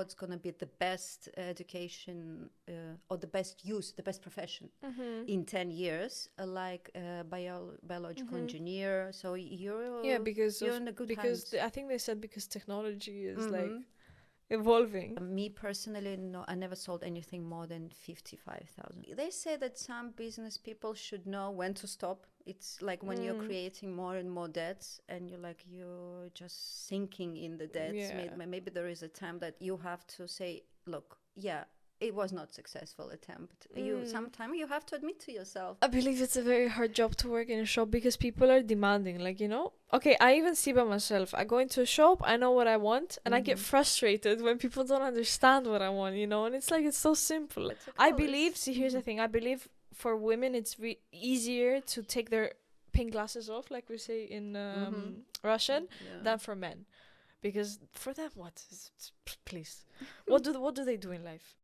what's going to be the best education or the best profession in 10 years, like biological engineer. So you're in the good hands. I think they said because technology is like evolving. Me personally, no, I never sold anything more than 55,000. They say that some business people should know when to stop. It's like when you're creating more and more debts and you're just sinking in the debts. Yeah. Maybe there is a time that you have to say, look, it was not successful attempt. Sometimes you have to admit to yourself. I believe it's a very hard job to work in a shop because people are demanding, like, Okay, I even see by myself. I go into a shop, I know what I want, and I get frustrated when people don't understand what I want, and it's like, it's so simple. I believe, here's the thing, I believe for women it's easier to take their pink glasses off, like we say in Russian, than for men. Because for them, what? Please. What do they do in life?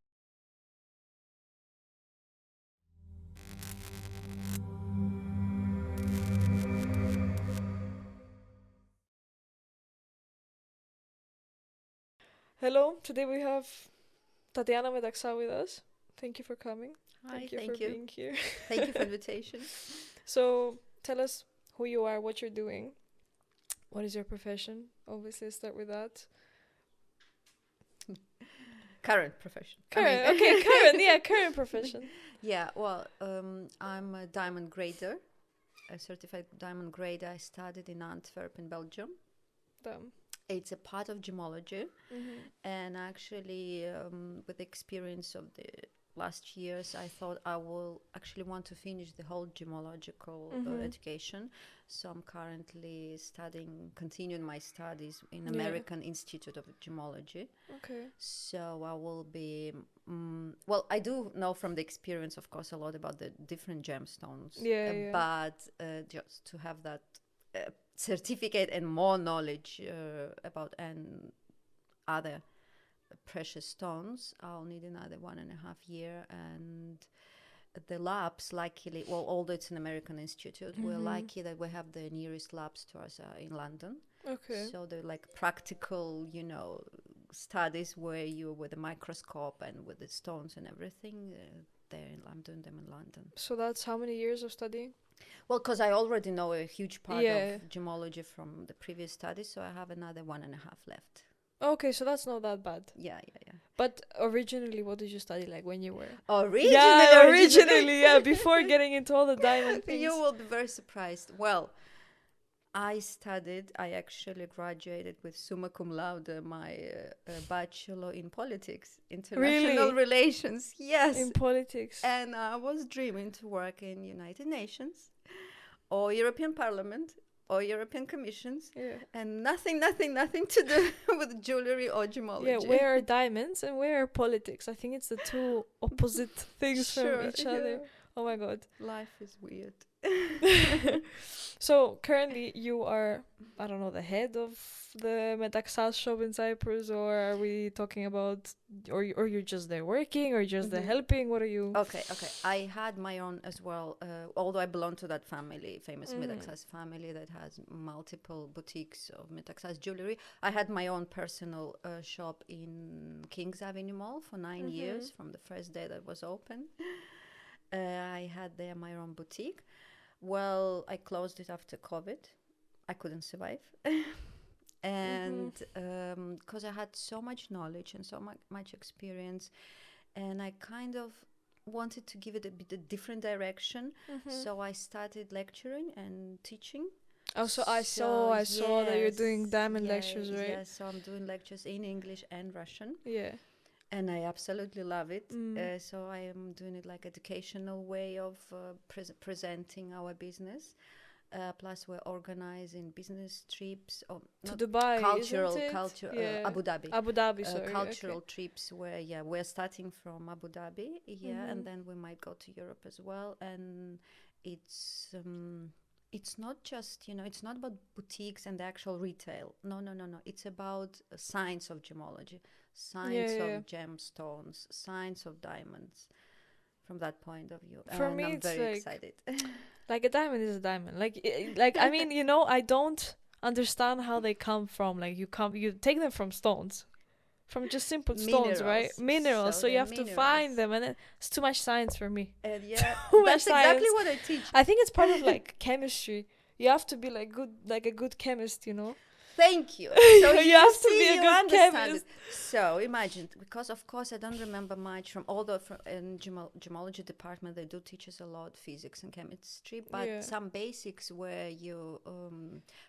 Hello, today we have Tatiana Metaxa with us. Thank you for coming. Hi, thank you for being here. Thank you for the invitation. So, tell us who you are, what you're doing. What is your profession? Obviously, let's start with that. Current profession. Current profession. Yeah, well, I'm a diamond grader, a certified diamond grader. I studied in Antwerp in Belgium. It's a part of gemology, and actually, with the experience of the last years, I thought I will actually want to finish the whole gemological education. So I'm currently continuing my studies in American Institute of Gemology. Okay. So I will be, I do know from the experience, of course, a lot about the different gemstones. But just to have that certificate and more knowledge about other precious stones, I'll need another 1.5 years. And the labs, luckily, although it's an American institute, we're lucky that we have the nearest labs to us in London. Okay. So they're like practical, studies where you're with a microscope and with the stones and everything. I'm doing them in London. So that's how many years of studying? Well, because I already know a huge part of gemology from the previous studies, so I have another 1.5 left. Okay, so that's not that bad. Yeah. But originally, what did you study like when you were? Originally, before getting into all the diamond things. You will be very surprised. Well, I actually graduated with summa cum laude, my bachelor in politics, international relations. Yes. In politics. And I was dreaming to work in United Nations or European Parliament or European Commissions, and nothing to do with jewelry or gemology. Yeah, where are diamonds and where are politics? I think it's the two opposite things from each other. Oh my God. Life is weird. So currently you are, I don't know, the head of the Metaxa shop in Cyprus, or are we talking about, or you're just there working, or just there helping? What are you? Okay. I had my own as well, although I belong to that family, famous Metaxa's family that has multiple boutiques of Metaxa's jewelry. I had my own personal shop in King's Avenue Mall for 9 years, from the first day that was open. I had there my own boutique. Well, I closed it after COVID. I couldn't survive. And because I had so much knowledge and so much experience, and I kind of wanted to give it a bit of different direction. So I started lecturing and teaching. Oh, so I saw that you're doing diamond lectures, right? Yeah, so I'm doing lectures in English and Russian. Yeah. And I absolutely love it. So I am doing it like educational way of presenting our business. Plus, we're organizing business trips to Dubai, Abu Dhabi. Abu Dhabi, sorry. Cultural trips where we're starting from Abu Dhabi, and then we might go to Europe as well. And it's not just it's not about boutiques and the actual retail. No. It's about science of gemology. Science of gemstones, science of diamonds, from that point of view. For me, I'm very excited. Like a diamond is a diamond. Like I mean, I don't understand how they come from. Like you take them from stones, from just simple stones, right? Minerals. So you have to find them, and it's too much science for me. And yeah, Too much that's exactly science. what I teach. I think it's part of like chemistry. You have to be like good, like a good chemist, you know. Thank you. So You have to be a you good understand chemist. it. So imagine, because of course I don't remember much from, although in gemology department they do teach us a lot physics and chemistry, but Yeah. some basics where you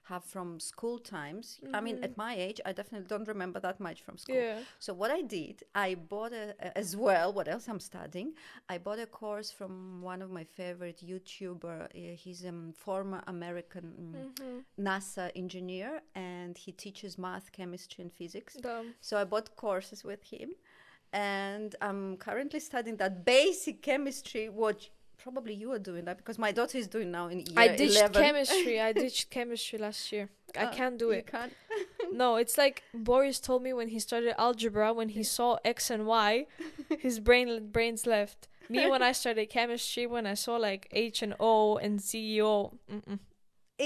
have from school times. I mean, at my age, I definitely don't remember that much from school. Yeah. So what I did, I bought as well, what else I'm studying, I bought a course from one of my favorite YouTuber. He's a former American NASA engineer, and he teaches math, chemistry, and physics. So I bought courses with him, and I'm currently studying that basic chemistry, what probably you are doing that, because my daughter is doing now in year 11. I ditched chemistry. I ditched chemistry last year. I can't do it. You can't? No, it's like Borys told me when he started algebra, when he saw X and Y, his brains left. Me, when I started chemistry, when I saw like H and O and CEO,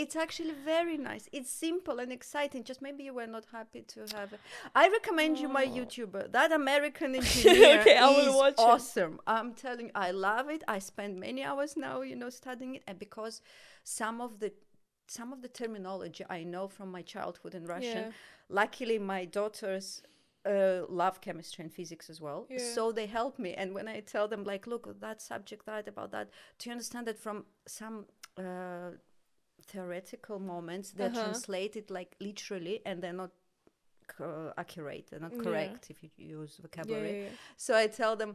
It's actually very nice. It's simple and exciting. Just maybe you were not happy to have it. I recommend you my YouTuber. That American engineer Okay, I will is watch it. awesome. I'm telling you, I love it. I spend many hours now, studying it. And because some of the terminology I know from my childhood in Russian, luckily my daughters love chemistry and physics as well. So they help me. And when I tell them, like, look, that subject, that, about that, do you understand that from some... theoretical moments, they're translated like literally, and they're not accurate, they're not correct if you use vocabulary. So I tell them,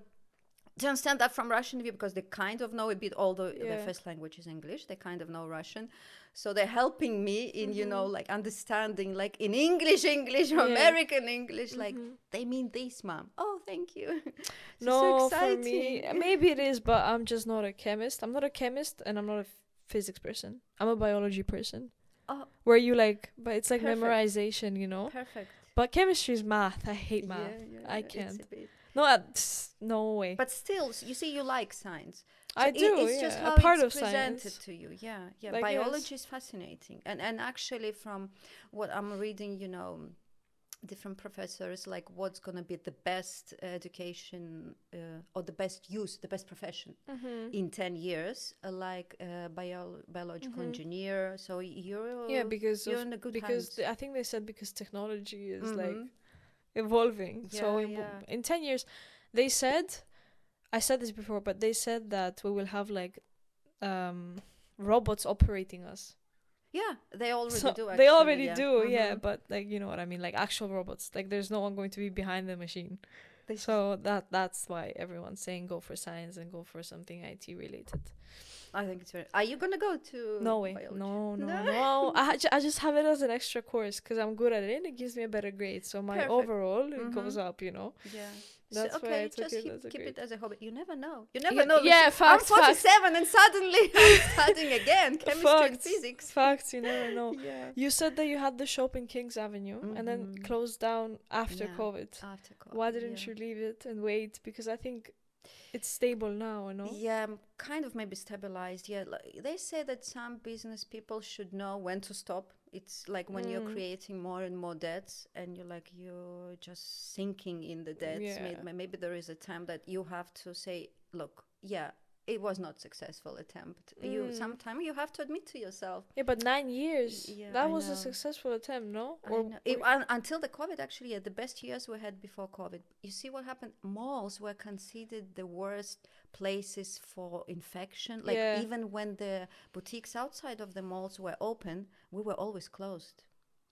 do you understand that from Russian view? Because they kind of know a bit, although their first language is English, they kind of know Russian. So they're helping me in, like understanding, like in English or American English, like they mean this, mom. Oh, thank you. No, so for me, maybe it is, but I'm just not a chemist. I'm not a chemist, and I'm not a physics person. I'm a biology person. Oh, where you like, but it's like perfect. Memorization, Perfect. But chemistry is math. I hate math. I can't. No way. But still, you see, you like science. So I do. It's just how a part it's of presented science to you. Yeah. like, Biology is fascinating, and actually, from what I'm reading, different professors, like what's going to be the best education or the best use, the best profession in 10 years, like biological engineer. So you're you're in a good hands. I think they said because technology is like evolving. In 10 years, they said, I said this before, but they said that we will have like robots operating us. Yeah, they already do. Actually, they already do, but like, you know what I mean, like actual robots. Like there's no one going to be behind the machine. So that's why everyone's saying go for science and go for something IT related. I think it's very... Are you gonna go to No way. biology? No. I just have it as an extra course because I'm good at it and it gives me a better grade. So my overall, it goes up, Yeah. That's so, why I took just it. Keep it as a hobby. You never know. You never know. Yeah, facts. I'm 47 and suddenly I'm studying again chemistry and physics. Facts. You never know. You said that you had the shop in Kings Avenue and then closed down after COVID. After COVID. Why didn't you leave it and wait? Because I think it's stable now, Yeah, kind of maybe stabilized. Yeah, they say that some business people should know when to stop. It's like when you're creating more and more debts and you're just sinking in the debts. Maybe there is a time that you have to say, look, it was not successful attempt. Sometimes you have to admit to yourself. Yeah, but 9 years. That was a successful attempt, no? Until the COVID, actually, the best years we had before COVID. You see what happened? Malls were considered the worst places for infection. Like even when the boutiques outside of the malls were open, we were always closed.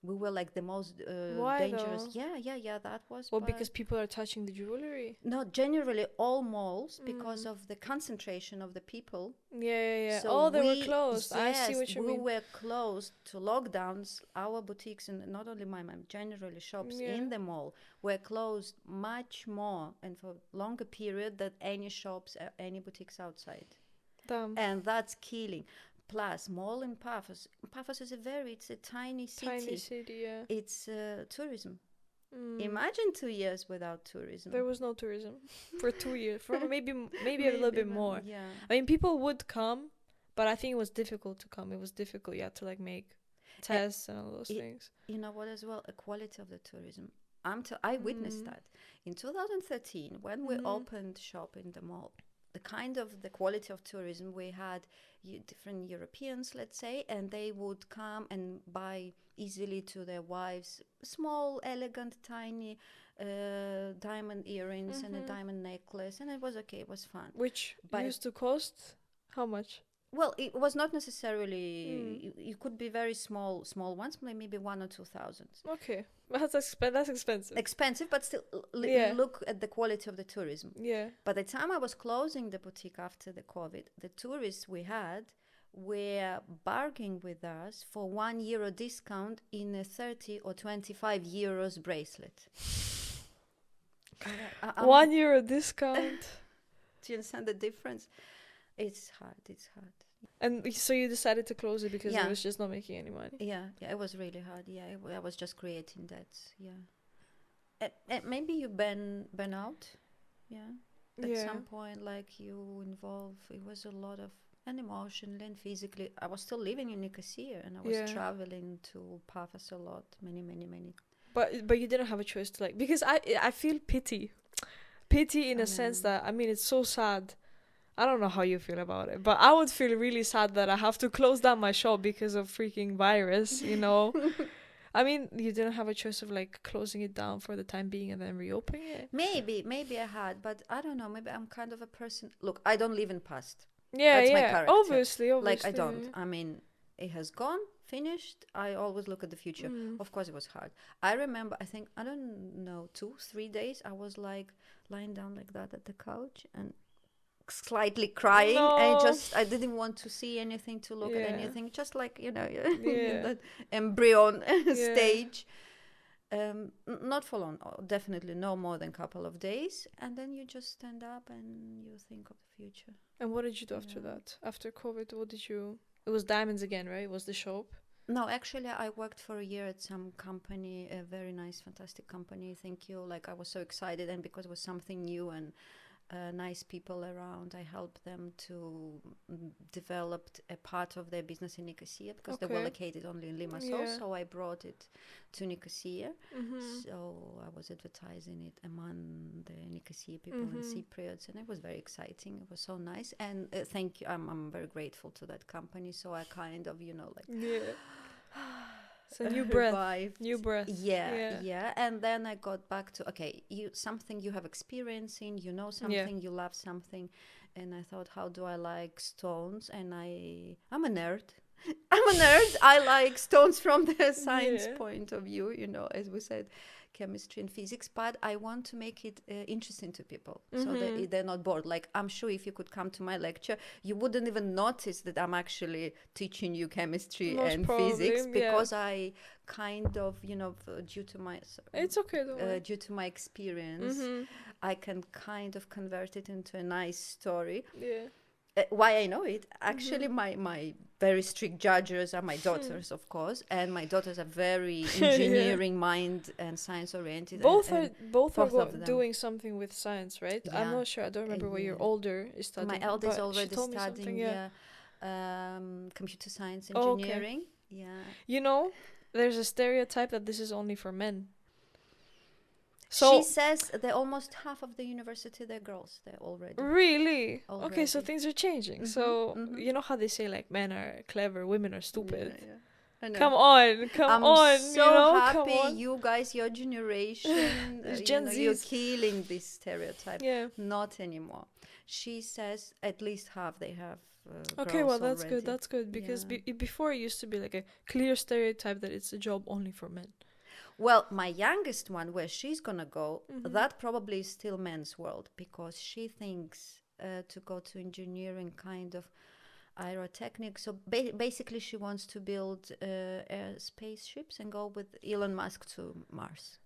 We were like the most dangerous. Though? Yeah, that was... Well, because people are touching the jewelry? No, generally all malls, because of the concentration of the people. Yeah. So they were closed. I see what you mean. We were closed to lockdowns. Our boutiques, and not only mine, generally shops in the mall, were closed much more and for longer period than any shops, any boutiques outside. Damn. And that's killing. Plus, mall in Paphos. Paphos is it's a tiny city. Tiny city, yeah. It's tourism. Imagine 2 years without tourism. There was no tourism for 2 years. For maybe a little bit more. Yeah. I mean, people would come, but I think it was difficult to come. It was difficult. You had to like make tests and all those things. You know what as well? A quality of the tourism. I witnessed that. In 2013, when we opened shop in the mall, the quality of tourism we had, different Europeans, let's say, and they would come and buy easily to their wives small, elegant, tiny diamond earrings and a diamond necklace, and it was okay, it was fun. Which used to cost how much? Well, it was not necessarily. You could be very small ones, maybe 1,000 or 2,000. Okay, that's expensive. Expensive, but still, look at the quality of the tourism. Yeah. By the time I was closing the boutique after the COVID, the tourists we had were bargaining with us for €1 discount in a 30 or 25 euros bracelet. €1 discount. Do you understand the difference? It's hard. And so you decided to close it because it was just not making any money. Yeah, it was really hard. Yeah, I was just creating debts. Yeah, and maybe you burn out. Yeah, at some point, like you involve. It was a lot of emotionally and physically. I was still living in Nicosia, and I was traveling to Paphos a lot, many. But you didn't have a choice to because I feel pity in a sense that it's so sad. I don't know how you feel about it, but I would feel really sad that I have to close down my shop because of freaking virus, you didn't have a choice of closing it down for the time being and then reopening it. Maybe I had, but I don't know. Maybe I'm kind of a person. Look, I don't live in past. Yeah, that's my character. Obviously. I don't. It has gone, finished. I always look at the future. Of course, it was hard. I remember. I don't know, 2-3 days. I was lying down like that at the couch and slightly crying, and I didn't want to see anything, to look at anything, just that embryon stage. Not for long, definitely no more than a couple of days, and then you just stand up and you think of the future. And what did you do after that? After COVID, what did you? It was diamonds again, right? It was the shop? No, actually, I worked for a year at some company, a very nice, fantastic company. Thank you. I was so excited, and because it was something new and nice people around, I helped them to develop a part of their business in Nicosia, because they were located only in Limassol, so I brought it to Nicosia. So I was advertising it among the Nicosia people and Cypriots, and it was very exciting. It was so nice, and thank you. I'm very grateful to that company. So I kind of, So new breath. Yeah. And then I got back to something you have experience in, something, you love something, and I thought, how do I like stones? And I'm a nerd. I like stones from the science point of view, as we said, chemistry and physics, but I want to make it interesting to people, so that they're not bored. I'm sure if you could come to my lecture, you wouldn't even notice that I'm actually teaching you chemistry and physics, because I kind of, due to my due to my experience, I can kind of convert it into a nice story. Why I know it, actually, my very strict judges are my daughters, of course, and my daughters are very engineering mind and science oriented. Both are doing something with science, right? Yeah. I'm not sure. I don't remember what your older is studying. My elder is already studying computer science engineering. There's a stereotype that this is only for men. So she says that almost half of the university, they're girls. They're already. Really? Okay, so things are changing. So you know how they say men are clever, women are stupid. I know. Come on. I'm so happy you guys, your generation, Gen Zs. you're killing this stereotype. Yeah. Not anymore. She says at least half they have. Okay, well that's already. good. That's good, because before it used to be a clear stereotype that it's a job only for men. Well, my youngest one, where she's gonna go, that probably is still men's world, because she thinks to go to engineering, kind of aerotechnics. So basically, she wants to build spaceships and go with Elon Musk to Mars.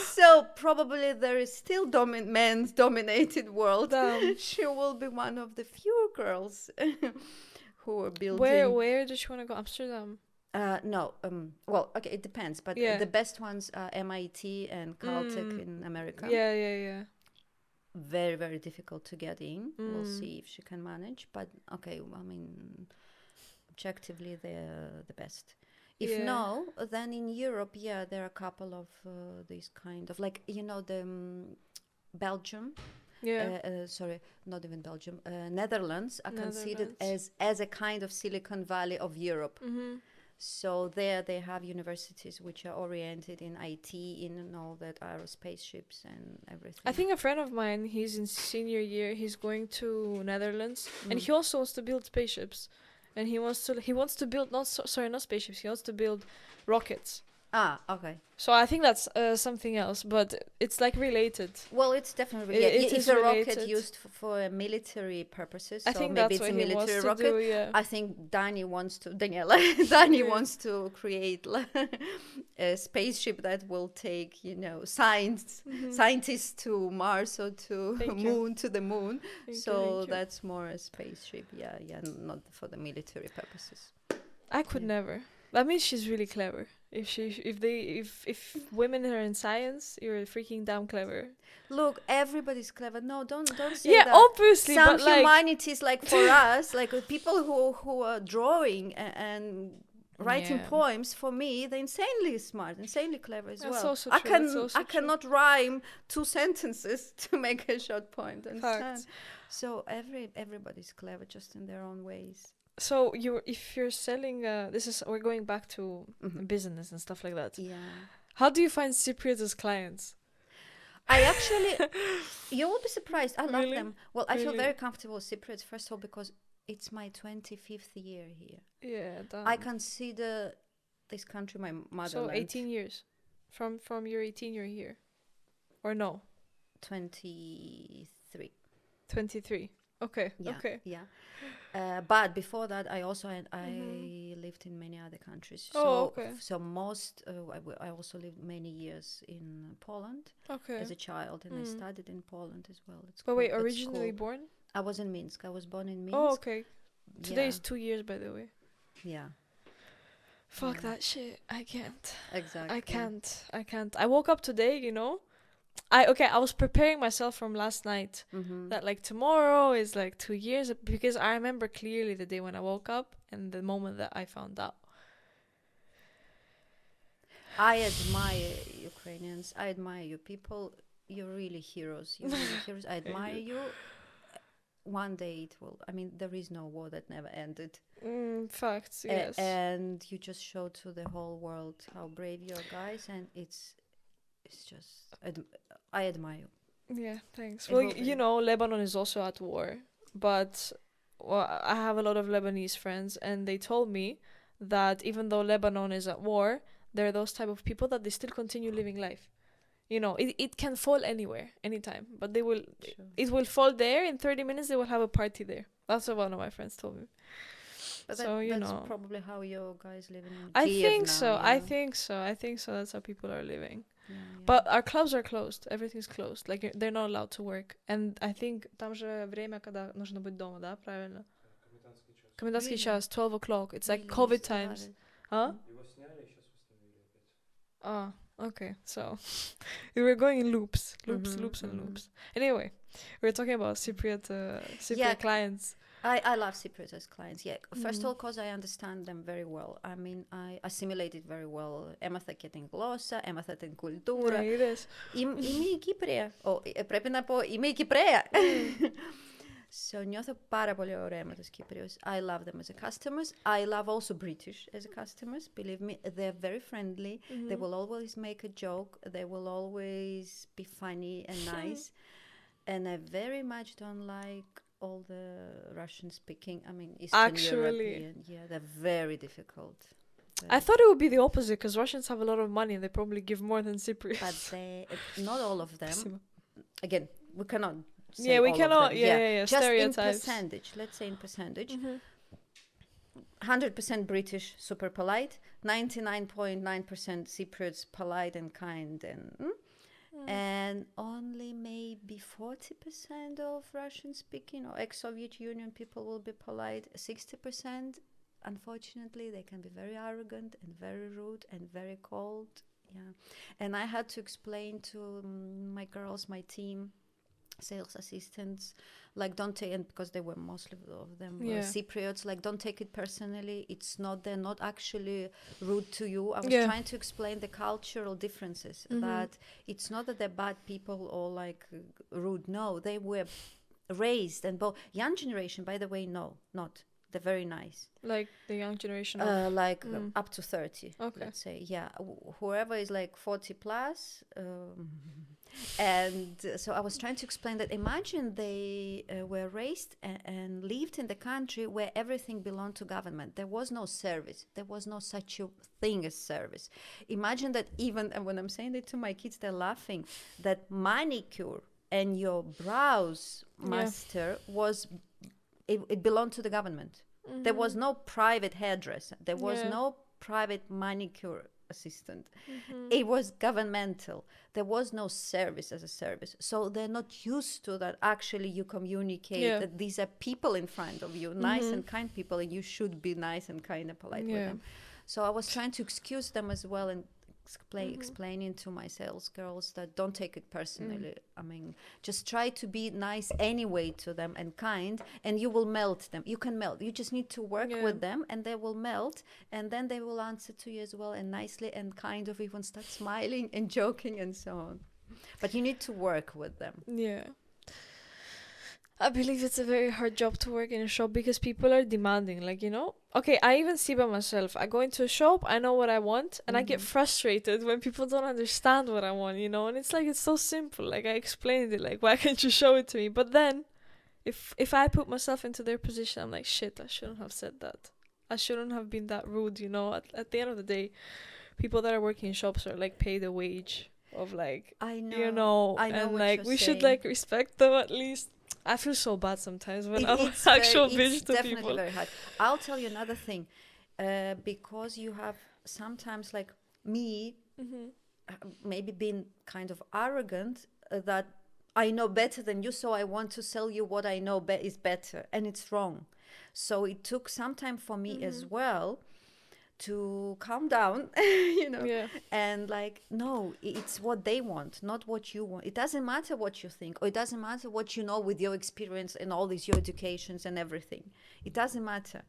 So probably there is still men's dominated world. She will be one of the few girls who are building. Where does she want to go? Amsterdam. No. Well, okay, it depends, but the best ones are MIT and Caltech in America. Yeah. Very, very difficult to get in. We'll see if she can manage. But okay, objectively, they're the best. If Yeah. no, then in Europe, there are a couple of these kind of, like, the Belgium. Yeah. Sorry, not even Belgium. Netherlands are considered Netherlands. as a kind of Silicon Valley of Europe. Mm-hmm. So there they have universities which are oriented in IT, in all that aerospace ships and everything. I think a friend of mine, he's in senior year, he's going to Netherlands, and he also wants to build spaceships. And he wants to build, not spaceships, he wants to build rockets. Okay. So I think that's something else, but it's like related. Well, it's definitely it's a rocket used for military purposes. I think maybe that's what he wants to do. Yeah. I think Dani wants to create a spaceship that will take scientists to Mars or to the moon. So that's more a spaceship. Yeah, not for the military purposes. I could never. That means she's really clever. If women are in science, you're freaking damn clever. Look, everybody's clever. No, don't say that. Yeah, obviously. Some but humanities, like for us, like people who are drawing and writing poems, for me, they're insanely smart, insanely clever as well. Also true. I cannot rhyme 2 sentences to make a short point. Understand? So everybody's clever, just in their own ways. So if you're selling, we're going back to business and stuff like that. Yeah. How do you find Cypriota's clients? I actually, you will be surprised. I love them. Well, I feel very comfortable with Cypriots, first of all, because it's my 25th year here. Yeah, damn. I consider this country my motherland. So 18 years, from your 18 year here, or no? 23. 23. Okay. Yeah, okay. Yeah. But before that, I lived in many other countries. So most, I also lived many years in Poland as a child, and I studied in Poland as well. But wait, originally born? I was in Minsk. I was born in Minsk. Oh, okay. Today is 2 years, by the way. Yeah. Fuck that shit. I can't. Exactly. I can't. I woke up today, I was preparing myself from last night that like tomorrow is like 2 years, because I remember clearly the day when I woke up and the moment that I found out. I admire Ukrainians. I admire you people. You're really heroes. You're really heroes. I admire you. One day it will. I mean, there is no war that never ended. Facts, yes. And you just show to the whole world how brave you are, guys, and it's just I admire you. Yeah, thanks. Well, Lebanon is also at war, but I have a lot of Lebanese friends, and they told me that even though Lebanon is at war, there are those type of people that they still continue living life. It can fall anywhere, anytime, but it will fall there in 30 minutes. They will have a party there. That's what one of my friends told me. But that's probably how you guys live in Kiev. I think now, so. I think so. That's how people are living. Yeah. But our clubs are closed. Everything's closed. Like, they're not allowed to work. And I think там же время, когда нужно быть дома, да? Правильно? Комендантский час, 12 o'clock. It's like COVID times. Huh? Ah, okay. So we were going in loops. Anyway, we were talking about Cypriot clients. I love Cypriots as clients, First of all, because I understand them very well. I mean, I assimilated very well. Έμαθα και την γλώσσα, έμαθα την κουλτούρα. Είμαι η Κύπρια. Πρέπει να πω, είμαι η Κυπρέα. So, νιώθω πάρα πολύ ωραία με τους Κύπριους. I love them as a customers. I love also British as a customers. Believe me, they're very friendly. They will always make a joke. They will always be funny and nice. And I very much don't like all the Russian speaking, Eastern European. Yeah, they're very difficult. I thought it would be the opposite, because Russians have a lot of money and they probably give more than Cypriots. But not all of them. Again, we cannot say we all cannot. Of them. Yeah. Just stereotypes. in percentage. Let's say in percentage. 100% British, super polite. 99.9% Cypriots, polite and kind and only maybe 40% of Russian speaking or ex-Soviet Union people will be polite. 60%, unfortunately, they can be very arrogant and very rude and very cold. Yeah. And I had to explain to my girls, my team, sales assistants, like, don't take it, because they were mostly of them Yeah. Cypriots, like, don't take it personally. It's not, they're not actually rude to you. I was Yeah. trying to explain the cultural differences, that it's not that they're bad people or like rude. No, they were raised, and both young generation, by the way, no, not. They're very nice. Like the young generation of... Like up to 30, Okay. let's say. Yeah, whoever is like 40 plus. And so I was trying to explain that, imagine they were raised and lived in the country where everything belonged to government. There was no service. There was no such a thing as service. Imagine that, even, and when I'm saying it to my kids, they're laughing, that manicure and your brows master was, it belonged to the government. There was no private hairdresser. There was no private manicure assistant. It was governmental. There was no service as a service. So they're not used to that. Actually, you communicate that these are people in front of you, nice and kind people, and you should be nice and kind and polite with them. So I was trying to excuse them as well, and explaining to my sales girls that don't take it personally. I mean, just try to be nice anyway to them and kind, and you will melt them. You can melt. You just need to work with them, and they will melt, and then they will answer to you as well, and nicely, and kind of even start smiling and joking and so on. But you need to work with them. Yeah. I believe it's a very hard job to work in a shop because people are demanding, like, you know? Okay, I even see by myself. I go into a shop, I know what I want, and I get frustrated when people don't understand what I want, you know? And it's like, it's so simple. Like, I explained it, like, why can't you show it to me? But then, if I put myself into their position, I'm like, shit, I shouldn't have said that. I shouldn't have been that rude, you know? At the end of the day, people that are working in shops are, like, paid a wage of, like, I know, you know? I know and, what like, you're we should, saying. like, respect them at least. I feel so bad sometimes when I'm It's actual very, bitch it's to definitely people. very hard. I'll tell you another thing, because you have sometimes, like me, maybe been kind of arrogant, that I know better than you, so I want to sell you what I know is better, and it's wrong. So it took some time for me as well to calm down, you know, and like, no, it's what they want, not what you want. It doesn't matter what you think, or it doesn't matter what you know with your experience and all these, your educations and everything. It doesn't matter.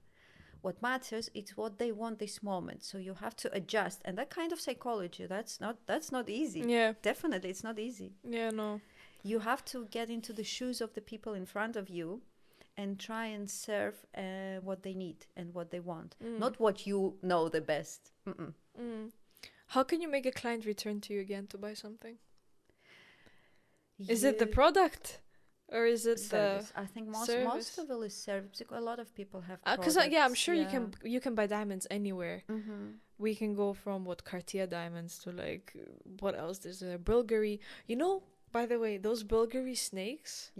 What matters is what they want this moment. So you have to adjust, and that kind of psychology, that's not easy. Yeah, Definitely, it's not easy. yeah, no. You have to get into the shoes of the people in front of you and try and serve what they need and what they want, not what you know the best. How can you make a client return to you again to buy something? Is it the product, or is it service? the I think most of it is service. A lot of people have because I'm sure you can buy diamonds anywhere. We can go from Cartier diamonds to, like, what else? There's a Bulgari. You know, by the way, those Bulgari snakes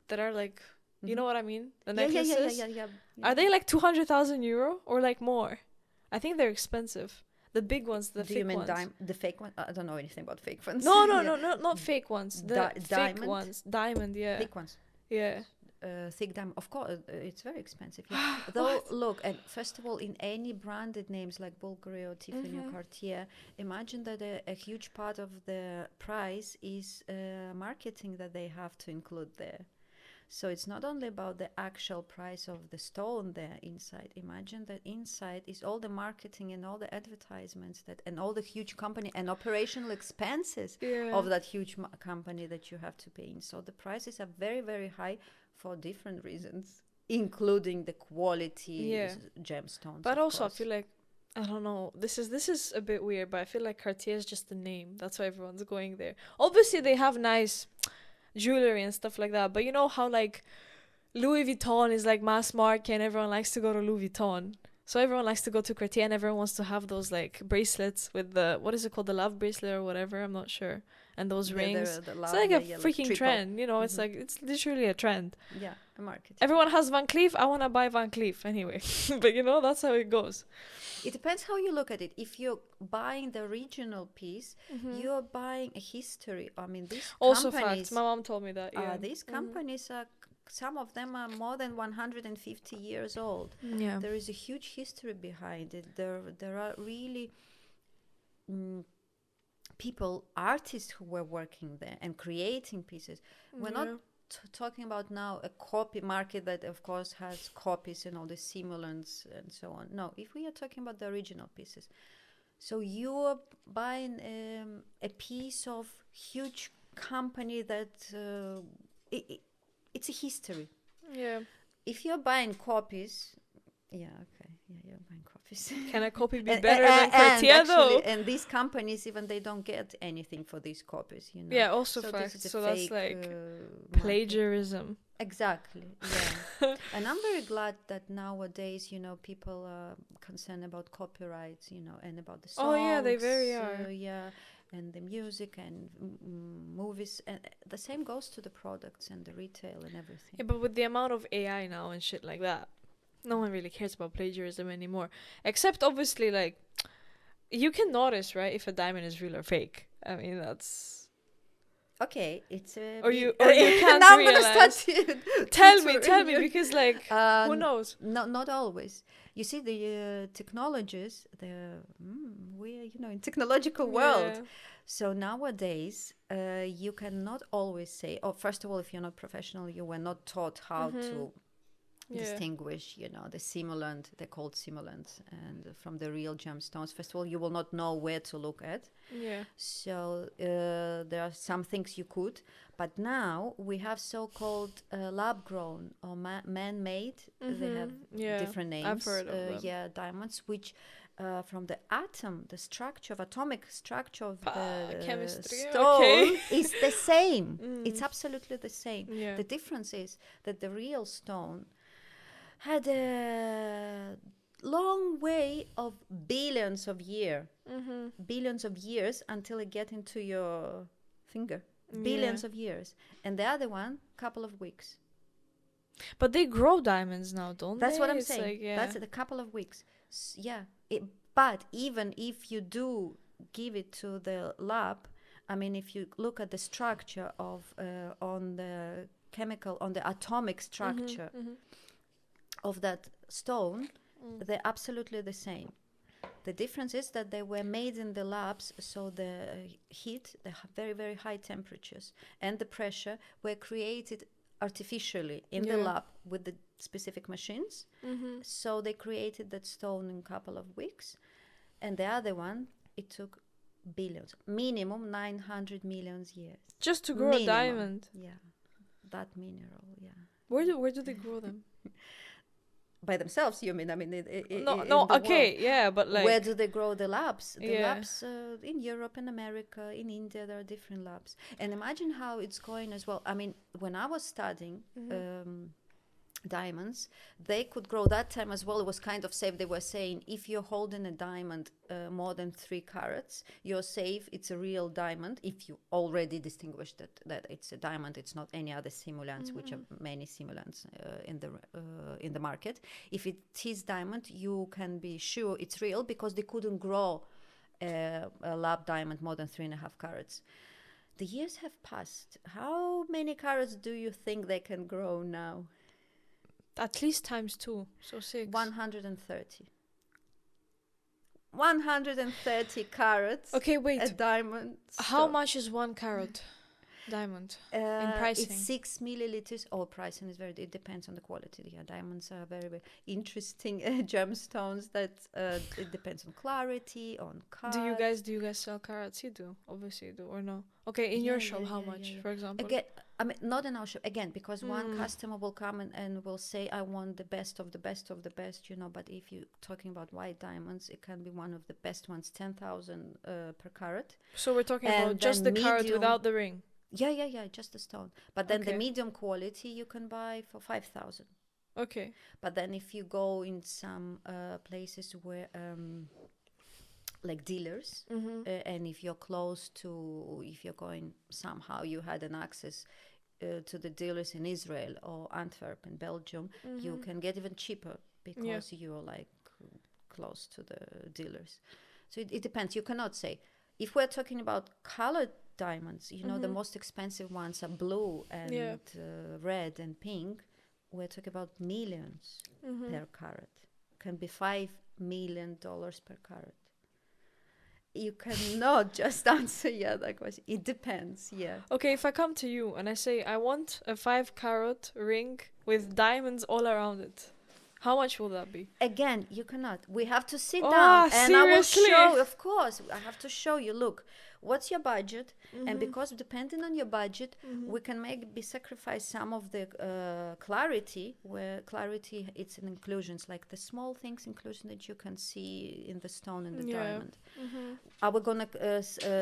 that are like, you know what I mean? The necklaces? Yeah. Are they like 200,000 euro or like more? I think they're expensive. The big ones, the Do fake you mean ones. the fake one? I don't know anything about fake ones. No, not fake ones. The fake diamond? ones. Diamond, yeah. Thick ones. Yeah. Thick diamond. Of course, it's very expensive. Yeah. Though, look, and first of all, in any branded names like Bulgari or Tiffany or Cartier, imagine that a huge part of the price is marketing that they have to include there. So it's not only about the actual price of the stone there inside. Imagine that inside is all the marketing and all the advertisements and all the huge company and operational expenses of that huge company that you have to pay in. So the prices are very, very high for different reasons, including the quality gemstones. But also, I feel like, I don't know, this is a bit weird, but I feel like Cartier is just a name. That's why everyone's going there. Obviously, they have nice jewelry and stuff like that, but you know how, like, Louis Vuitton is like mass market and everyone likes to go to Louis Vuitton, so everyone likes to go to Cartier and everyone wants to have those, like, bracelets with the, what is it called, the love bracelet or whatever, I'm not sure, and those rings. It's like a freaking like trend, you know. It's like, it's literally a trend. Yeah, a market. Everyone has Van Cleef, I want to buy Van Cleef anyway. But you know, that's how it goes. It depends how you look at it. If you're buying the original piece, you're buying a history. I mean, these also companies... facts. My mom told me that, yeah. These companies are... Some of them are more than 150 years old. Yeah. There is a huge history behind it. There are really people, artists who were working there and creating pieces. We're not talking about now a copy market that, of course, has copies and all the simulants and so on. No, if we are talking about the original pieces, so you're buying a piece of huge company that it's a history. Yeah. If you're buying copies, yeah, you're buying copies. Can a copy be better than Cartier though? And these companies, even they don't get anything for these copies, you know. Yeah, also so fact. This is So fake, that's like market. plagiarism. Exactly, yeah. And I'm very glad that nowadays, you know, people are concerned about copyrights, you know, and about the songs. Oh yeah, they very are. Yeah, and the music and movies. And the same goes to the products and the retail and everything. Yeah, but with the amount of AI now and shit like that, no one really cares about plagiarism anymore. Except obviously, like, you can notice, right, if a diamond is real or fake. I mean, that's... Okay, it's a... Or you can't now realize. I'm gonna start Tell me, because, like, who knows? Not always. You see, the technologies, we're, you know, in technological world. Yeah. So nowadays, you cannot always say, oh, first of all, if you're not professional, you were not taught how to distinguish, you know, the simulant, they're called simulants, and from the real gemstones. First of all, you will not know where to look at. Yeah. So there are some things you could, but now we have so-called lab-grown or man-made. They have different names. I've heard of them. Yeah, diamonds, which from the atom, the structure, of atomic structure of the chemistry, stone is the same. It's absolutely the same. Yeah. The difference is that the real stone had a long way of billions of years until it get into your finger. Billions of years. And the other one, couple of weeks. But they grow diamonds now, don't That's they? what I'm It's saying. like, yeah. That's a couple of weeks. But even if you do give it to the lab, I mean, if you look at the structure of on the atomic structure of that stone, they're absolutely the same. The difference is that they were made in the labs, so the heat, the very, very high temperatures and the pressure were created artificially in the lab with the specific machines. So they created that stone in a couple of weeks. And the other one, it took billions, minimum 900 million years. Just to grow a diamond? Yeah, that mineral, yeah. Where do they grow them? By themselves, you mean? I mean, no, okay, yeah, but like... Where do they grow the labs? The labs in Europe and America, in India, there are different labs. And imagine how it's going as well. I mean, when I was studying diamonds, they could grow that time as well. It was kind of safe. They were saying, if you're holding a diamond more than 3 carats, you're safe. It's a real diamond. If you already distinguished that it's a diamond, it's not any other simulants, which are many simulants in the market. If it is diamond, you can be sure it's real because they couldn't grow a lab diamond more than 3.5 carats. The years have passed. How many carats do you think they can grow now? At least times 2, so 6. 130. 130 carats. Okay, wait. A diamond. How much is 1 carat diamond in pricing? It's 6 milliliters. Oh, pricing is it depends on the quality. Yeah, diamonds are very, very interesting gemstones. That it depends on clarity, on cut. Do you guys sell carats? You do, obviously you do, or no? Okay, in your shop, how much, for example? Again, I mean, not in our shop. Again, because one customer will come and will say, "I want the best of the best of the best," you know. But if you're talking about white diamonds, it can be one of the best ones, 10,000 per carat. So we're talking about just the carat without the ring. Yeah, just the stone. But then the medium quality you can buy for 5,000. Okay. But then if you go in some places where like dealers, and if you're close to, if you're going somehow, you had an access to the dealers in Israel or Antwerp in Belgium, you can get even cheaper because you're like close to the dealers. So it depends. You cannot say. If we're talking about colored diamonds, you know, the most expensive ones are blue and red and pink. We're talking about millions per carat. Can be $5 million per carat. You cannot just answer that question. It depends, yeah. Okay, if I come to you and I say I want a 5-carat ring with diamonds all around it, how much will that be? Again, you cannot. We have to sit down and I will show, of course, I have to show you, look, what's your budget? And because depending on your budget, we can be sacrifice some of the clarity, where clarity, it's an inclusions, like the small things inclusion that you can see in the stone and the diamond. Are we gonna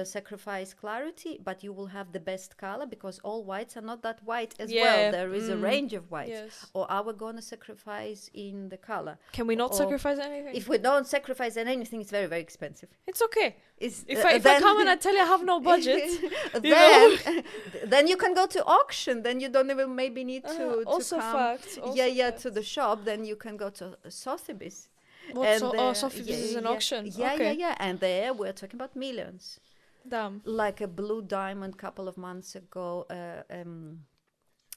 sacrifice clarity, but you will have the best color, because all whites are not that white as well. There is a range of whites. Yes. Or are we gonna sacrifice in the color? Can we not sacrifice anything? If we don't sacrifice anything, it's very, very expensive. It's okay. If I come and I tell you I have no budget, then you can go to auction. Then you don't even maybe need to also come. Facts. To the shop. Then you can go to Sotheby's. Sotheby's is an auction. Yeah. And there we're talking about millions. Damn. Like a blue diamond, couple of months ago.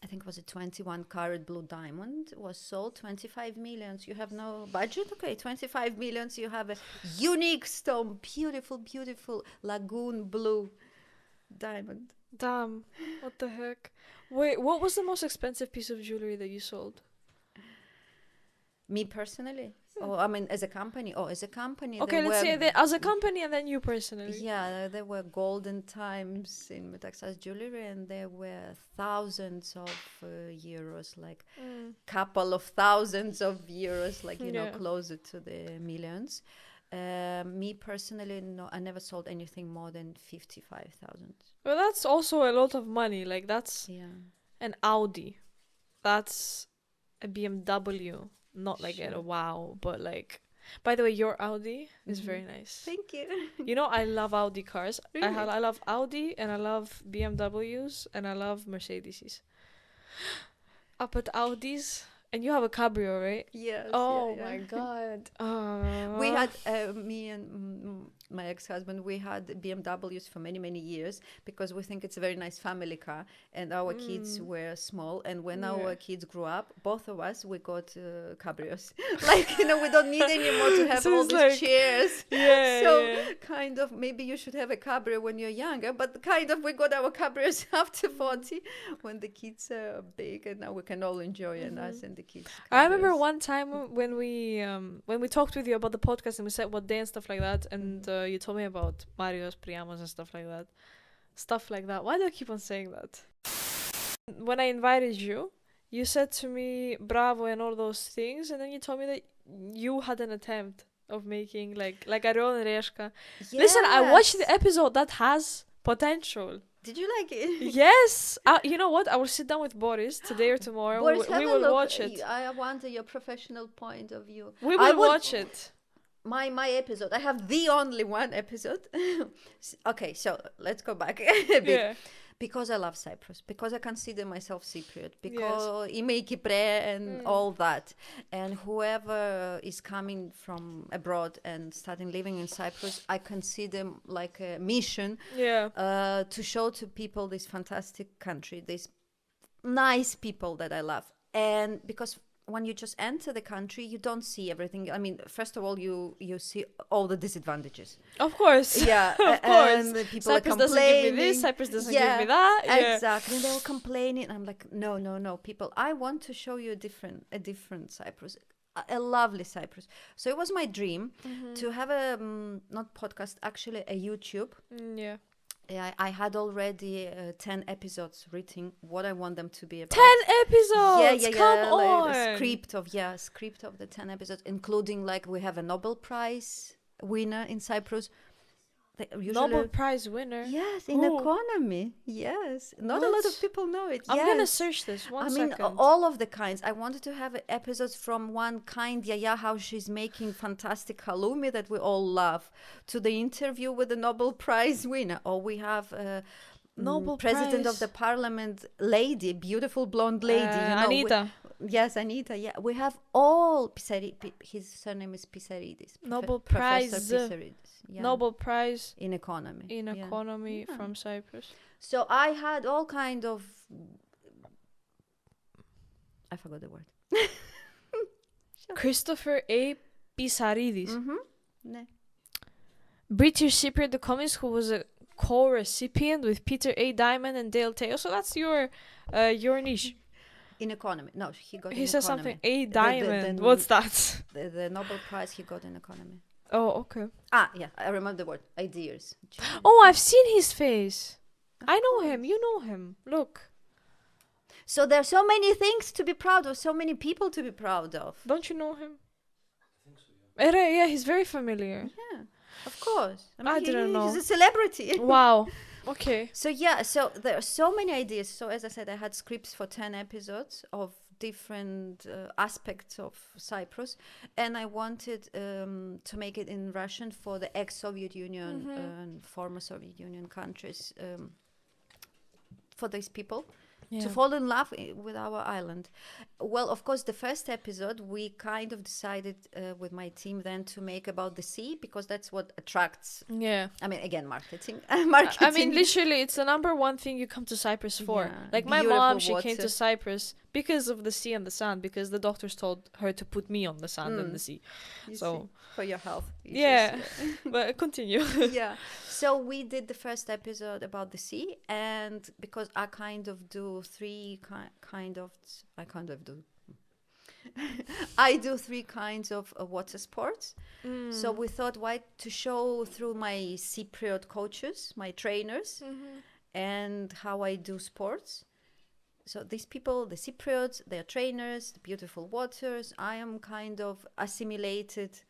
I think it was a 21-carat blue diamond was sold 25 millions. You have no budget? Okay, 25 millions. You have a unique stone, beautiful lagoon blue diamond. Damn, what the heck? Wait, what was the most expensive piece of jewelry that you sold? Me personally? Oh, I mean, as a company? Oh, as a company. Okay, let's say as a company and then you personally. Yeah, there were golden times in Metaxa's jewelry, and there were thousands of euros, like couple of thousands of euros, like, you know, closer to the millions. Me personally, no, I never sold anything more than 55,000. Well, that's also a lot of money. Like, that's an Audi. That's a BMW. Not like a wow, but like, by the way, your Audi is very nice. Thank you. You know, I love Audi cars. Really? I love Audi, and I love BMWs, and I love Mercedes. Up at Audis, and you have a Cabrio, right? Yes. Oh my god. We had me and my ex-husband. We had BMWs for many years because we think it's a very nice family car, and our kids were small. And when our kids grew up, both of us we got cabrios. Like, you know, we don't need anymore to have all these chairs. Kind of maybe you should have a cabrio when you're younger, but kind of we got our cabrios after 40 when the kids are big, and now we can all enjoy and us and the kids. I remember one time when we talked with you about the podcast and we said what day and stuff like that, and you told me about Marios, Priamos and stuff like that. Why do I keep on saying that? When I invited you, you said to me bravo and all those things, and then you told me that you had an attempt of making like Ariol and Reshka. Yes. Listen, I watched the episode that has potential. Did you like it? Yes. You know what? I will sit down with Borys today or tomorrow. Boris, we will watch it. I wonder your professional point of view. We will watch it. My episode. I have the only one episode. Okay, so let's go back a bit. Yeah. Because I love Cyprus, because I consider myself Cypriot, because Ime Kypre and all that. And whoever is coming from abroad and starting living in Cyprus, I consider like a mission to show to people this fantastic country, these nice people that I love. And because when you just enter the country, you don't see everything. I mean, first of all, you see all the disadvantages. Of course. Yeah. Of course. And people Cyprus are complaining. Doesn't give me this, Cyprus doesn't give me that. Yeah. Exactly. And they were complaining. I'm like, no, people. I want to show you a different Cyprus. A lovely Cyprus. So it was my dream to have a, not podcast, actually a YouTube. Yeah. I had already 10 episodes written what I want them to be about. 10 episodes? Come on! Like a script of the 10 episodes, including like we have a Nobel Prize winner in Cyprus. Nobel Prize winner? Yes, in economy. Yes. Not a lot of people know it. I'm going to search this one second. I mean, all of the kinds. I wanted to have episodes from one kind, Yaya, how she's making fantastic halloumi that we all love, to the interview with the Nobel Prize winner. Or we have Nobel President Prize. of the Parliament lady, beautiful blonde lady. Anita. Yes, Anita. Yeah, we have all his surname is Pisaridis. Nobel Prize. Professor Pisaridis. Yeah. Nobel Prize in economy. From Cyprus. So I had all kind of. I forgot the word. Christopher A. Pisaridis. Ναι. British Cypriot the communist who was a co-recipient with Peter A. Diamond and Dale Taylor. So that's your niche. In economy. No, he got He in said economy. something. A. Diamond. the- What's that? The Nobel Prize he got in economy. Oh, okay. Yeah, I remember the word. Ideas. Oh, I've seen his face. I know him. You know him. Look. So there are so many things to be proud of, so many people to be proud of. Don't you know him? I think so, yeah. Yeah, he's very familiar. Yeah, of course. I didn't know. He's a celebrity. Wow. Okay. So there are so many ideas. So as I said, I had scripts for 10 episodes of different aspects of Cyprus, and I wanted to make it in Russian for the ex-Soviet Union and former Soviet Union countries, for these people to fall in love with our island. Well, of course, the first episode we kind of decided with my team then to make about the sea, because that's what attracts. Yeah. I mean, again, marketing. I mean, literally, it's the number one thing you come to Cyprus for. Yeah. Like my Beautiful mom, she water. came to Cyprus because of the sea and the sand, because the doctors told her to put me on the sand and the sea. You So see, for your health. yeah, but continue. Yeah. So we did the first episode about the sea, and because I kind of do I do three kinds of water sports. So we thought, why to show through my Cypriot coaches, my trainers, and how I do sports. So these people, the Cypriots, they're trainers, the beautiful waters. I am kind of assimilated,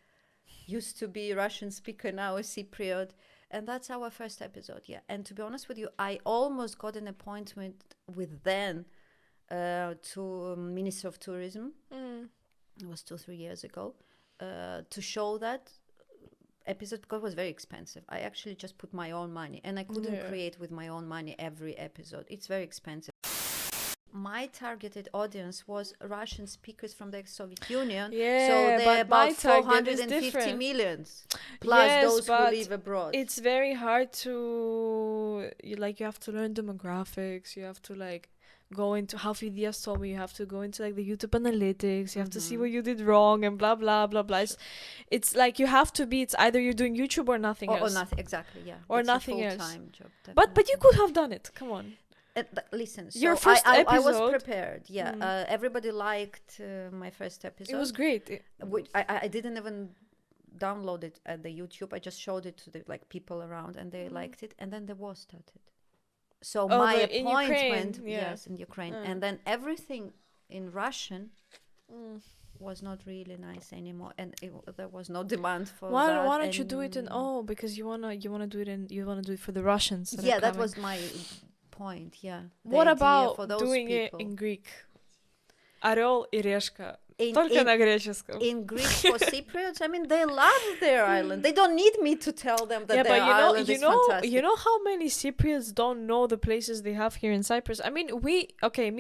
used to be Russian speaker, now a Cypriot. And that's our first episode, yeah. And to be honest with you, I almost got an appointment with then to Minister of Tourism. It was 2-3 years ago, to show that episode, because it was very expensive. I actually just put my own money, and I couldn't create with my own money every episode. It's very expensive. My targeted audience was Russian speakers from the ex-Soviet Union. Yeah, so they're about target 450 millions, plus those who live abroad. It's very hard to, you have to learn demographics. You have to go into, how Fidias told me, you have to go into the YouTube analytics. You have to see what you did wrong and blah, blah, blah, blah. It's like you have to be, it's either you're doing YouTube or nothing else. Or nothing, exactly, yeah. Or it's nothing a else. full-time job. But you could have done it. Come on. Listen, so Your first I was episode- prepared. Yeah, everybody liked my first episode. It was great. I didn't even download it at the YouTube. I just showed it to the people around, and they liked it. And then the war started. So my in appointment, Ukraine, yeah. yes, in Ukraine, and then everything in Russian was not really nice anymore, and there was no demand for that. Why don't you do it in because you wanna do it for the Russians? Yeah, that was my point. Yeah. What about for those doing people. it in Greek? Орел и решка. In Только на греческом. In Greek for Cypriots, I mean, they love their island. They don't need me to tell them that their island is fantastic. You know how many Cypriots don't know the places they have here in Cyprus? I mean, me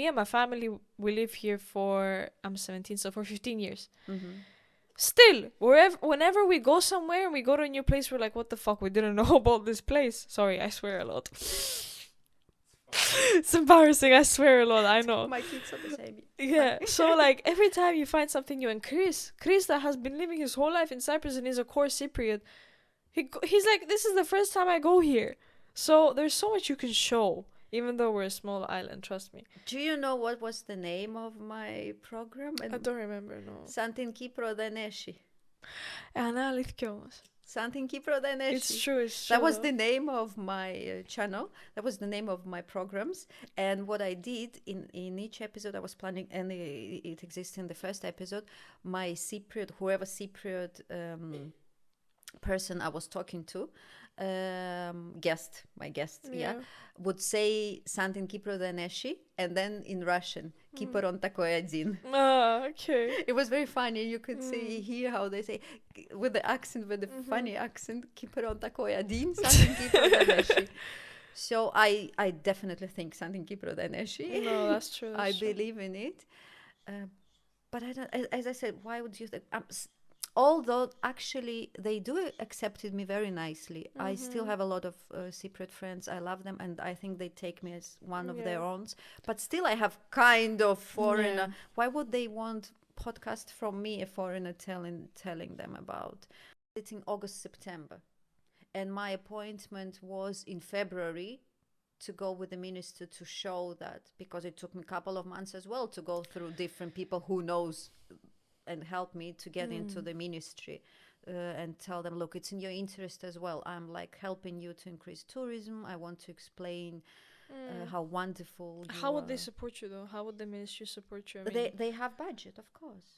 and my family, we live here I'm 17, so for 15 years. Still, whenever we go somewhere and we go to a new place, we're like, what the fuck? We didn't know about this place. Sorry, I swear a lot. It's embarrassing, I swear a lot, I know. My kids are the same. Yeah, so every time you find something new, and Chris that has been living his whole life in Cyprus and is a core Cypriot, he's like, this is the first time I go here. So there's so much you can show, even though we're a small island, trust me. Do you know what was the name of my program? I don't remember, no. Santin Kipro Deneshi. Αλήθεια όμως. Santin Kipro Deneshi. It's true. That was the name of my channel. That was the name of my programs. And what I did in each episode, I was planning, and it exists in the first episode, my Cypriot, whoever Cypriot person I was talking to, my guest, would say Santin Kipro Deneshi, and then in Russian, Kiporon takoi один. Ah, okay. It was very funny. You could hear how they say, with the accent, with the funny accent, Kiporon takoi один, Santin Kipro Deneshi. So I definitely think Santin Kipro Deneshi. No, that's true. I believe in it. But I don't, as I said, why would you think? Although actually they do accepted me very nicely. I still have a lot of Cypriot friends. I love them, and I think they take me as one of their own. But still, I have kind of foreigner. Yeah. Why would they want podcast from me, a foreigner telling them about? It's in August, September. and my appointment was in February to go with the minister to show that, because it took me a couple of months as well to go through different people who knows and help me to get into the ministry. And tell them, look, it's in your interest as well. I'm like helping you to increase tourism. I want to explain how wonderful you How would are. they support you though? How would the ministry support you? I mean, They have budget, of course.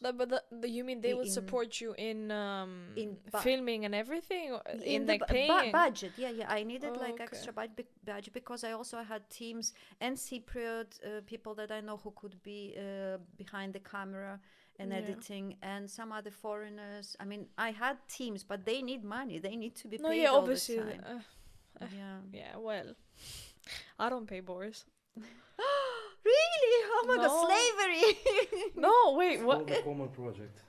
you mean they would support you in filming and everything, or in like paying budget? Yeah. I needed like okay. extra budget because I also had teams and Cypriot people that I know who could be behind the camera and editing, and some other foreigners. I mean, I had teams, but they need money. They need to be paid all obviously. the time. Yeah, well, I don't pay Borys. Really? Oh my God, slavery! No, wait, It's what? called a common project.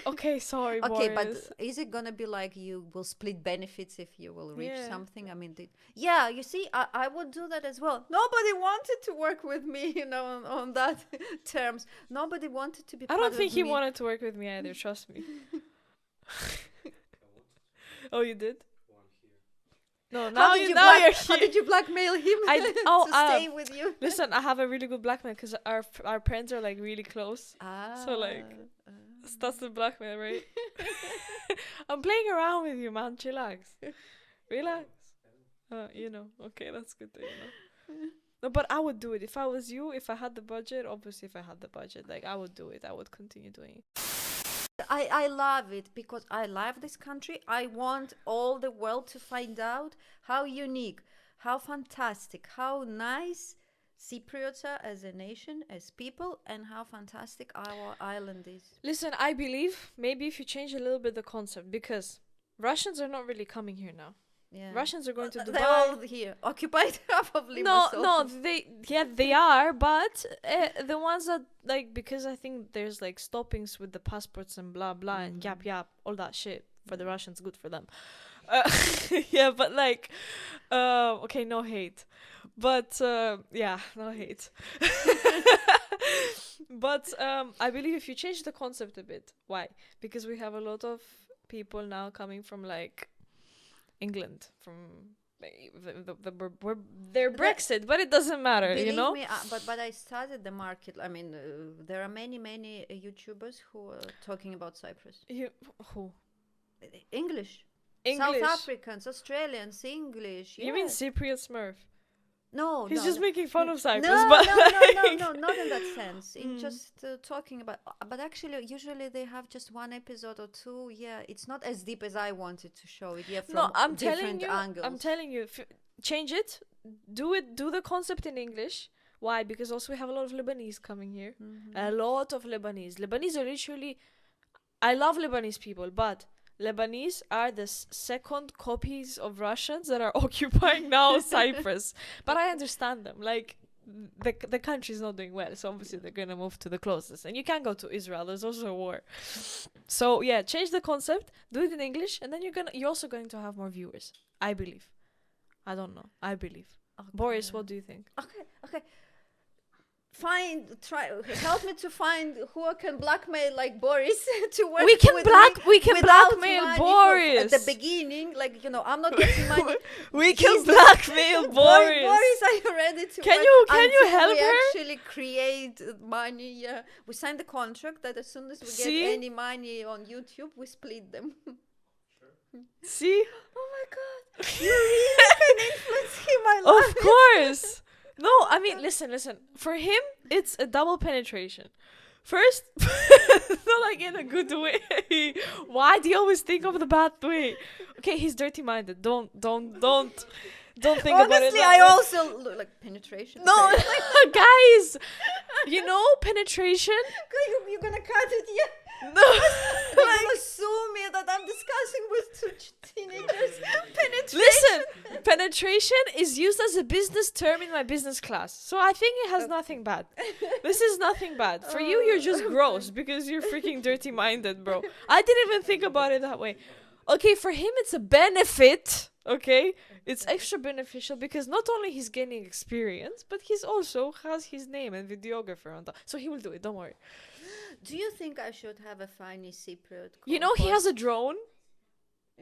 Okay, sorry, Okay, Borys. but is it gonna be like you will split benefits if you will reach Yeah. something? I mean, you see, I would do that as well. Nobody wanted to work with me, on that terms. Nobody wanted to be. I don't part think of he me. wanted to work with me either. Trust me. Oh, you did? No, now you're How here. did you blackmail him to stay with you? Listen, I have a really good blackmail because our parents are like really close. So like, that's the blackmail, right? I'm playing around with you, man. Chillax. Relax. Okay, that's good to know. No, but I would do it if I was you. If I had the budget, obviously, if I had the budget, like I would do it. I would continue doing it. I love it because I love this country. I want all the world to find out how unique, how fantastic, how nice Cypriota as a nation, as people, and how fantastic our island is. Listen, I believe maybe if you change a little bit the concept, because Russians are not really coming here now. Yeah. Russians are going to Dubai. They're all here, occupied half of Limassol. No, they are, but the ones that like, because I think there's like stoppings with the passports and blah blah and yap all that shit for the Russians, good for them. Yeah, but like, okay, no hate, but yeah, no hate. But I believe if you change the concept a bit, why? Because we have a lot of people now coming from like England, from they're Brexit, but it doesn't matter, Believe you know. me, but I started the market. I mean, there are many YouTubers who are talking about Cyprus. Who? English. English. South Africans, Australians, English. You mean yes. Cypriot Smurf? No, He's no, just no. making fun of Cyprus, No, but no, not in that sense. In just talking about, but actually, usually they have just one episode or two. Yeah, it's not as deep as I wanted to show it. Yeah, from no, I'm different telling you, angles. change it, do the concept in English. Why? Because also we have a lot of Lebanese coming here. A lot of Lebanese. Lebanese are literally, I love Lebanese people, but Lebanese are the second copies of Russians that are occupying now Cyprus. But I understand them. Like, the country's not doing well, so obviously they're gonna move to the closest. And you can't go to Israel. There's also a war. So yeah, change the concept, do it in English, and then you're also going to have more viewers. I believe. I don't know. I believe. Okay. Borys, what do you think? Okay. Help me to find who I can blackmail like Borys to work We can with without blackmail money Borys at the beginning. Like, I'm not getting money. We can He's blackmail Borys. Borys, are you ready to Can work you until help we her? actually create money? Yeah, we signed the contract that as soon as we See? get any money on YouTube, we split them. See? Oh my God, you really can influence him. I love Of course. No, I mean, listen. For him, it's a double penetration. First, not like in a good way. Why do you always think of the bad way? Okay, he's dirty-minded. Don't think about it. Honestly, I also look like penetration. No, Okay. guys, penetration. You're gonna cut it, yeah? No, People assume me that I'm discussing with two teenagers. Penetration. listen. Penetration is used as a business term in my business class, so I think it has nothing bad. This is nothing bad. For you, you're just gross because you're freaking dirty-minded, bro. I didn't even think about it that way. Okay, for him, it's a benefit. Okay, it's extra beneficial because not only he's gaining experience, but he's also has his name and videographer on top. So he will do it. Don't worry. Do you think I should have a funny Cypriot? You know, he has a drone.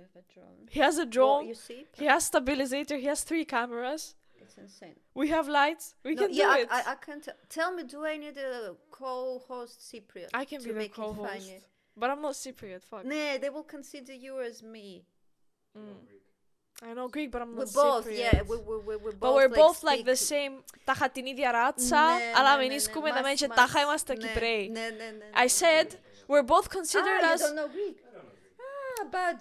If a drone. He has a Well, drone. you see? He has stabilizer. He has 3 cameras. It's insane. We have lights. We can do it. I can't tell me, do I need a co-host Cypriot? I can to be the make it co-host. funny? But I'm not Cypriot. Fuck. Nah, they will consider you as me. I know Greek, but I'm We're not both, Cypriot. yeah. We're both. But we're both like speak- the same. Τάχα την ίδια ράτσα, αλλά μην ισκούμε να μένει και τάχα είμαστε Κυπρέοι. I said we're both considered you as. don't know Greek. But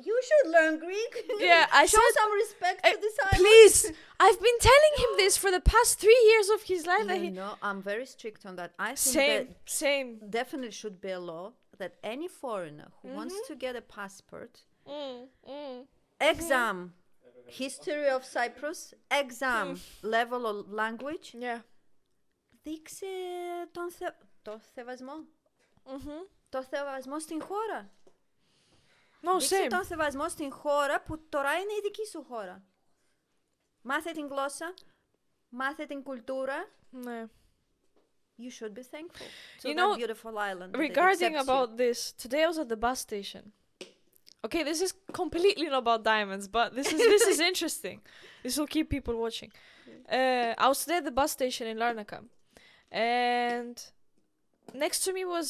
you should learn Greek. Yeah, I Show said. some respect to this island. Please, I've been telling him this for the past 3 years of his life. That You know, I'm very strict on that. I think same. that definitely should be a law that any foreigner who wants to get a passport, exam, history of Cyprus, exam, level of language, Yeah. δείξε το σεβασμό. Το σεβασμό στην χώρα. No, Δείξε same. τον σεβασμό στην χώρα που τώρα είναι η δική σου χώρα. Μάθε την γλώσσα, μάθε την κουλτούρα. Ναι. You should be thankful to You that know, beautiful island. that Regarding accepts you. about this, today I was at the bus station. Okay, this is completely not about diamonds, but this is interesting. This will keep people watching. I was today at the bus station in Larnaca, and next to me was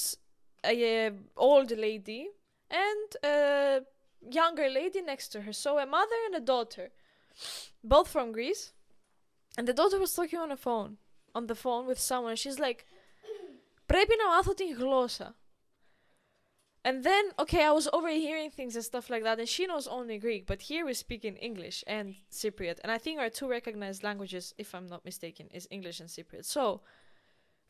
a old lady and a younger lady next to her. So a mother and a daughter, both from Greece, and the daughter was talking on the phone with someone. She's like, "Πρέπει να μάθω την γλώσσα." And then, okay, I was overhearing things and stuff like that, and she knows only Greek, but here we speak in English and Cypriot, and I think our 2 recognized languages, if I'm not mistaken, is English and Cypriot. So,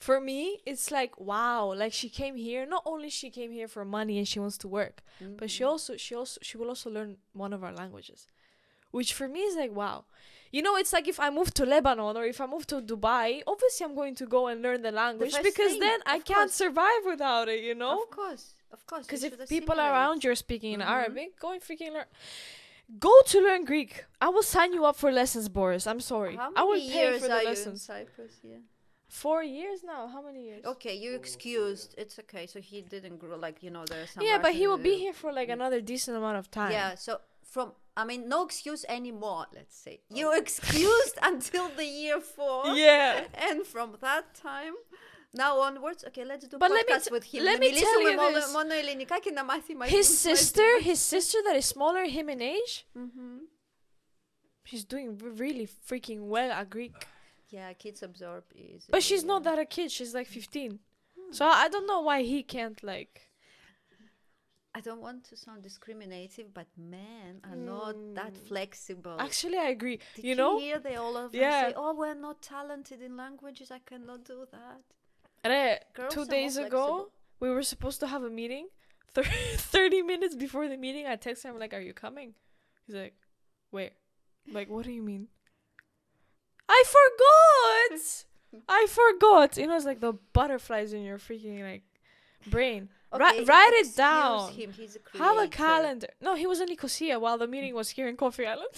for me, it's like, wow, like she came here, not only she came here for money and she wants to work, but she will also learn one of our languages, which for me is like, wow. You know, it's like if I move to Lebanon or if I move to Dubai, obviously I'm going to go and learn the language because then I can't survive without it, you know? Of course. Because if people around you are speaking in Arabic, go and freaking learn. Go to learn Greek. I will sign you up for lessons, Borys. I'm sorry. How I will many pay years for the are lessons. you in Cyprus? Yeah. 4 years now. How many years? Okay, you excused. It's okay. So he didn't grow like there are some. Yeah, but he will be Russian- here for like another decent amount of time. Yeah. So no excuse anymore. Let's say you excused until the year 4. Yeah. And from that time. Now onwards, okay, let's do But podcast with him. let me tell you this. Μόνο ελληνικά και να μάθει His sister that is smaller him in age, she's doing really freaking well at Greek. Yeah, kids absorb easy. But she's not that a kid. She's like 15. So I don't know why he can't like. I don't want to sound discriminative, but men are not that flexible. Actually, I agree. Did you know? hear they all of them Yeah. say, "Oh, we're not talented in languages. I cannot do that." Girls 2 are days more ago, flexible. we were supposed to have a meeting. 30 minutes before the meeting, I texted him like, "Are you coming?" He's like, "Where?" I'm like, "What do you mean?" I forgot. You know, it's like the butterflies in your freaking like brain. Okay, Write it excuse down. him, he's a Have a creator. calendar. No, he was in Nicosia while the meeting was here in Coffee Island.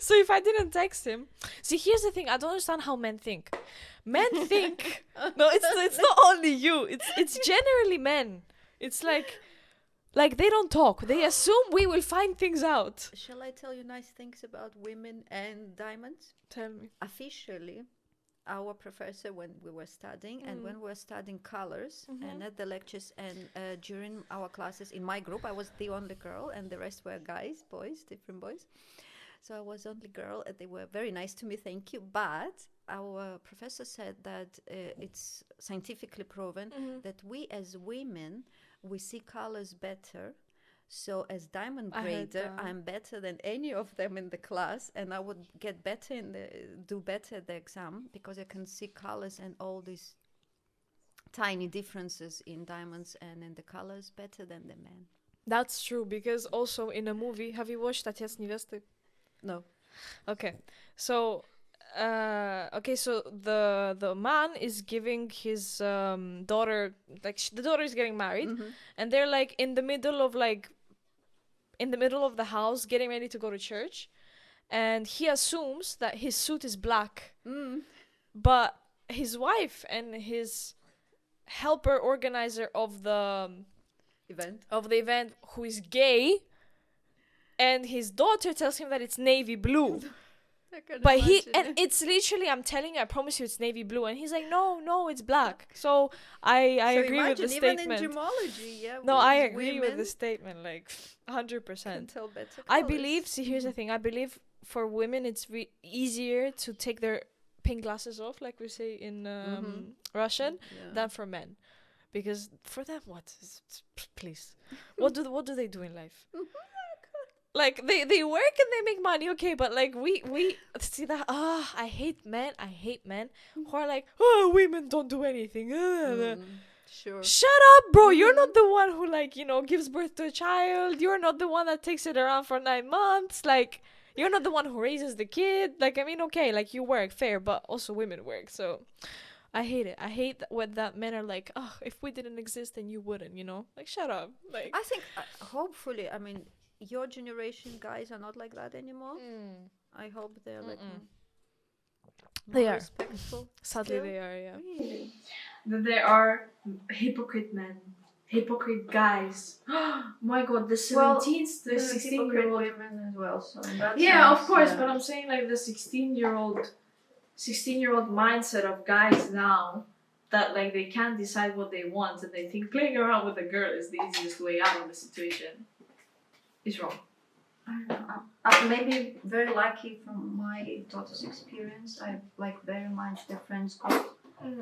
So if I didn't text him, see, here's the thing. I don't understand how men think. Men think. No, it's not only you. It's generally men. It's like they don't talk. They assume we will find things out. Shall I tell you nice things about women and diamonds? Tell me. Officially, our professor, when we were studying and when we were studying colors and at the lectures and during our classes in my group, I was the only girl and the rest were guys, boys, different boys. So I was only girl and they were very nice to me, thank you. But our professor said that it's scientifically proven that we as women, we see colors better. So as diamond grader, I'm better than any of them in the class, and I would do better at the exam because I can see colors and all these tiny differences in diamonds and in the colors better than the men. That's true because also in a movie, have you watched Tatiana Metaxa? No. Okay, so the man is giving his daughter, like the daughter is getting married, and they're like in the middle of the house getting ready to go to church, and he assumes that his suit is black, but his wife and his helper organizer of the event who is gay and his daughter tells him that it's navy blue. But it's literally, I'm telling you, I promise you, it's navy blue, and he's like, no, it's black. So I so agree with the statement. Even in gemology, no, I agree with the statement, like 100%. I believe. See, here's the thing. I believe for women, it's easier to take their pink glasses off, like we say in Russian, than for men, because for them, please, what do they do in life? Like they work and they make money, okay, but like we see that I hate men who are like, oh, women don't do anything. Sure. Shut up, bro. You're not the one who, like, gives birth to a child. You're not the one that takes it around for 9 months. Like, you're not the one who raises the kid. Like, I mean, okay, like, you work, fair, but also women work. So I hate it. I hate when that men are like, oh, if we didn't exist, then you wouldn't, like, shut up. Like, I think hopefully, I mean, your generation guys are not like that anymore. I hope they're like they are respectful. Sadly, they are. Yeah. Really? That there are hypocrite men, hypocrite guys. My God, the 17th, the 16-year-old women as well. So of course, but I'm saying like the 16-year-old mindset of guys now, that like they can't decide what they want and they think playing around with a girl is the easiest way out of the situation. Is wrong. Maybe very lucky from my daughter's experience. I like very much their friends group,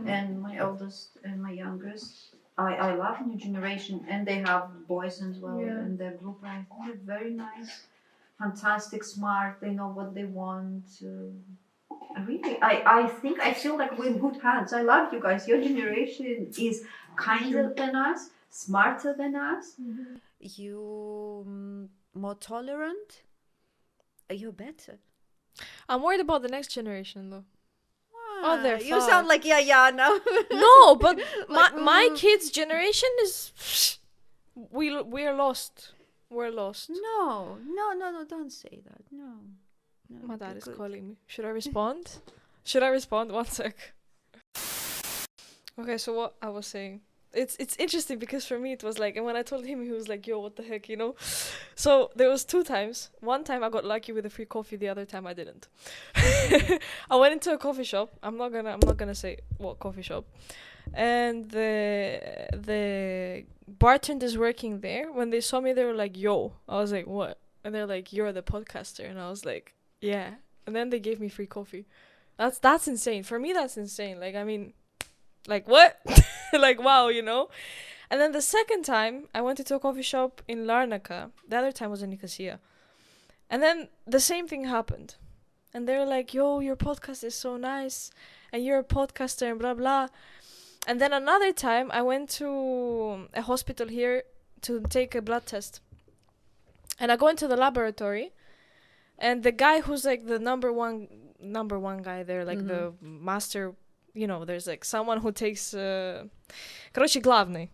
and my eldest and my youngest. I love new generation, and they have boys as well, and their group. I think they're very nice, fantastic, smart. They know what they want. Really, I feel like we're in good hands. I love you guys. Your generation is kinder than us, smarter than us. You more tolerant. You're better. I'm worried about the next generation though. They're you sound like no. No, but my kids' generation is we're lost. We're lost. No, don't say that. No. My dad is calling me. Should I respond? One sec. Okay, so what I was saying. It's interesting because for me it was like, and when I told him, he was like, yo, what the heck, So there was 2 times. One time I got lucky with a free coffee, the other time I didn't. I went into a coffee shop. I'm not gonna say what coffee shop. And the bartenders working there, when they saw me, they were like, yo. I was like, what? And they're like, you're the podcaster. And I was like, yeah. And then they gave me free coffee. That's insane. For me, that's insane. Like, I mean, like, what? Like, wow, And then the second time, I went into a coffee shop in Larnaca. The other time was in Nicosia. And then the same thing happened. And they were like, yo, your podcast is so nice. And you're a podcaster and blah, blah. And then another time, I went to a hospital here to take a blood test. And I go into the laboratory. And the guy who's like the number one guy there, like the master... there's like someone who takes... Короче, главный.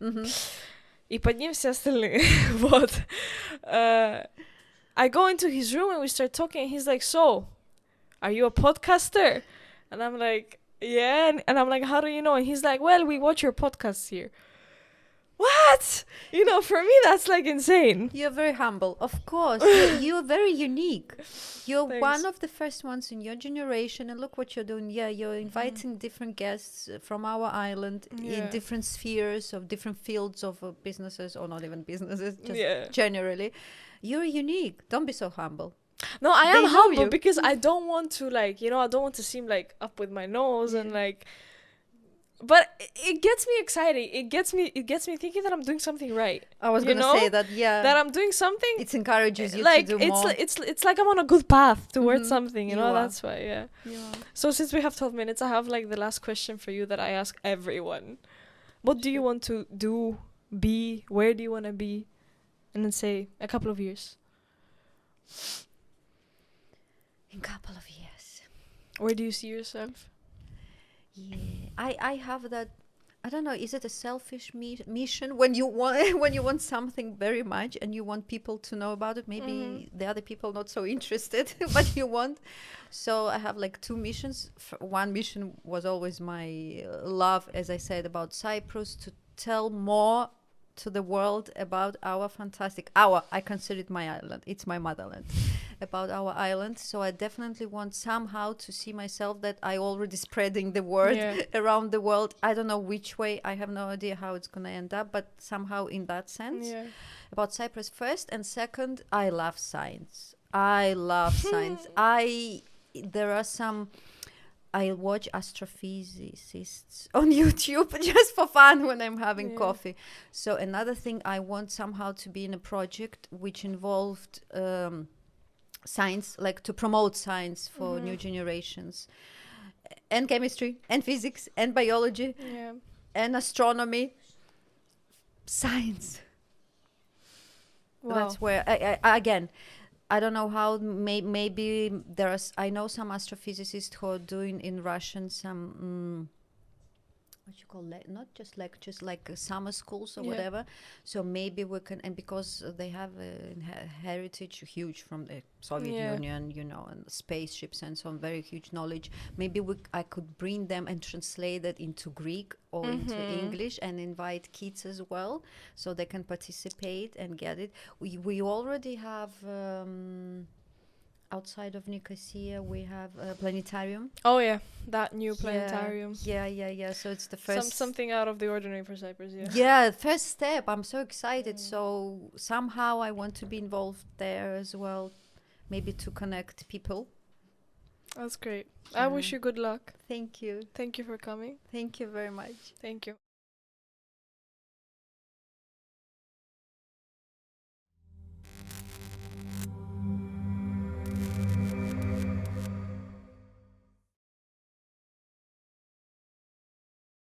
И под ним все остальные. Вот. I go into his room and we start talking and he's like, so, are you a podcaster? And I'm like, yeah. And I'm like, how do you know? And he's like, well, we watch your podcasts here. What? For me, that's like insane. You're very humble. Of course. You're very unique. You're one of the first ones in your generation. And look what you're doing. Yeah, you're inviting different guests from our island in different spheres of different fields of businesses, or not even businesses, just generally. You're unique. Don't be so humble. No, I am humble because I don't want to I don't want to seem like up with my nose and like... But it gets me excited. It gets me thinking that I'm doing something right. I was gonna say that, that I'm doing something. It encourages you to do more. It's like I'm on a good path towards something. That's why. Yeah. So since we have 12 minutes, I have like the last question for you that I ask everyone. What do you want to do? Be? Where do you want to be? And then say a couple of years. In a couple of years. Where do you see yourself? Yeah, I have that. I don't know. Is it a selfish mission when you want something very much and you want people to know about it? Maybe the other people not so interested, but you want. So I have like 2 missions. One mission was always my love, as I said, about Cyprus, to tell more to the world about I consider it my island. It's my motherland. About our island. So I definitely want somehow to see myself that I already spreading the word around the world. I don't know which way. I have no idea how it's going to end up, but somehow in that sense. Yeah. About Cyprus first, and second, I love science. I love science. There are some. I watch astrophysicists on YouTube just for fun when I'm having coffee. So another thing, I want somehow to be in a project which involved science, like to promote science for new generations, and chemistry, and physics, and biology, and astronomy, science. Wow. That's where again, I don't know how. Maybe there's. I know some astrophysicists who are doing in Russian some what you call not just lectures, like summer schools or whatever. So maybe we can, and because they have a heritage huge from the Soviet Union, you know, and spaceships and so on, very huge knowledge. Maybe I could bring them and translate that into Greek or into English and invite kids as well, so they can participate and get it. We already have. Outside of Nicosia, we have a planetarium. Oh yeah, that new planetarium. Yeah. So it's the first something out of the ordinary for Cyprus. First step. I'm so excited. So somehow I want to be involved there as well, maybe to connect people. That's great. I wish you good luck. Thank you. Thank you for coming. Thank you very much. Thank you.